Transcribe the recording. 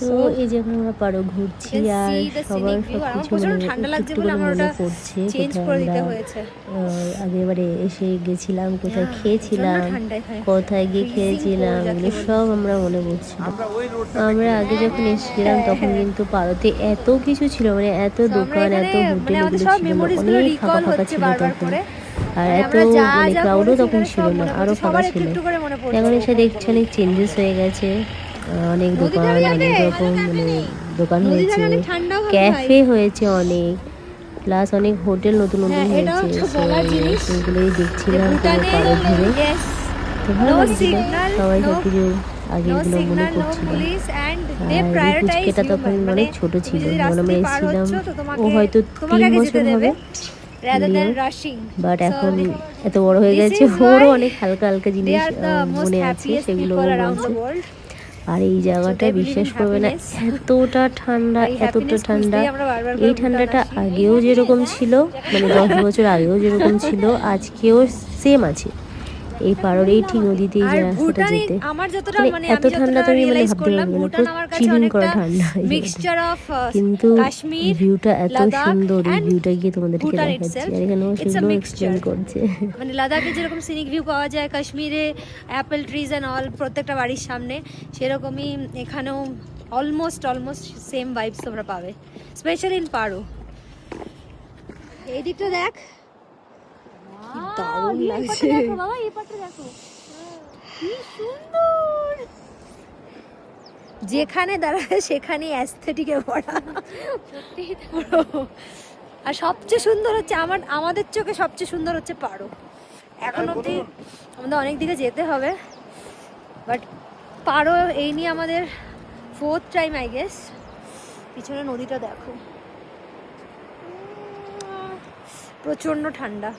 তো এই যে এখন আমরা পারো ঘুরছি আর সবার সবকিছু মানে একটু করে মনে পড়ছে কোথায় আমরা আগেবারে এসে গেছিলাম, কোথায় খেয়েছিলাম, কোথায় গিয়ে খেয়েছিলাম, এগুলো সব আমরা মনে পড়ছিল। আমরা আগে যখন এসেছিলাম তখন কিন্তু পারোতে এত কিছু ছিল, মানে এত দোকান, এত হোটেল, এগুলো ছিল না, অনেক ফাঁকা ফাঁকা ছিল তখন। আর এত মানে ক্রাউডও তখন ছিল না, আরও ফাঁকা ছিল। এখন এসে দেখছি অনেক চেঞ্জেস হয়ে গেছে, অনেক দোকান, অনেক রকম মানে দোকান হয়েছে, ক্যাফে হয়েছে অনেক, প্লাস অনেক হোটেল নতুন নতুন হয়েছে। সেগুলোই দেখছিলাম পুরো পাড়ে ঘুরে, তো ভালো লাগছিল। সবাই সব কিছু আগেরগুলো মনে করছিল। আর পুচকেটা তখন অনেক ছোট ছিল, মনে আমরা এসেছিলাম ও হয়তো 3 বছর হবে, বাট এখন এত বড় হয়ে গেছে, ওরও অনেক হালকা হালকা জিনিস মনে আছে, সেগুলো বলছে। আর এই জায়গাটা বিশ্বাস করবে না, এতটা ঠান্ডা, এতটা ঠান্ডা। এই ঠান্ডাটা আগেও যেরকম ছিল, মানে 10 বছর আগেও যেরকম ছিল, আজকেও সেম আছে। এই পাড়ের এই ঠিক নদীতেই যে রাস্তাটা যেতে, মানে এত ঠান্ডা তুমি মানে ভাবতে পারবে না, পুরো চিলিং করা ঠান্ডা। কিন্তু ভিউটা এত সুন্দর, এই ভিউটা গিয়ে তোমাদেরকে দেখাচ্ছি, আর এখানে সেগুলো এক্সপ্লেন করছে। মানে লাদাখে যেরকম সিনিক ভিউ পাওয়া যায় কাশ্মীরে, অ্যাপেল ট্রিজ অ্যান্ড অল প্রত্যেকটা বাড়ির সামনে, সেরকমই এখানেও অলমোস্ট সেম ভাইবস তোমরা পাবে, স্পেশালি ইন পারো। এই দিকটা দেখ, দারুণ লাগছে বাবা, এই পাটটা দেখো কি সুন্দর, যেখানে দাঁড়ায় সেখানে অ্যাস্থেটিকে ভরা, সত্যি। আর সবচেয়ে সুন্দর হচ্ছে আমাদের চোখে সবচেয়ে সুন্দর হচ্ছে পারো। এখন অবধি আমাদের অনেক দিকে যেতে হবে, বাট পারো এই নিয়ে আমাদের 4th টাইম আই গেস। পিছনে নদীটা দেখো, প্রচণ্ড ঠান্ডা।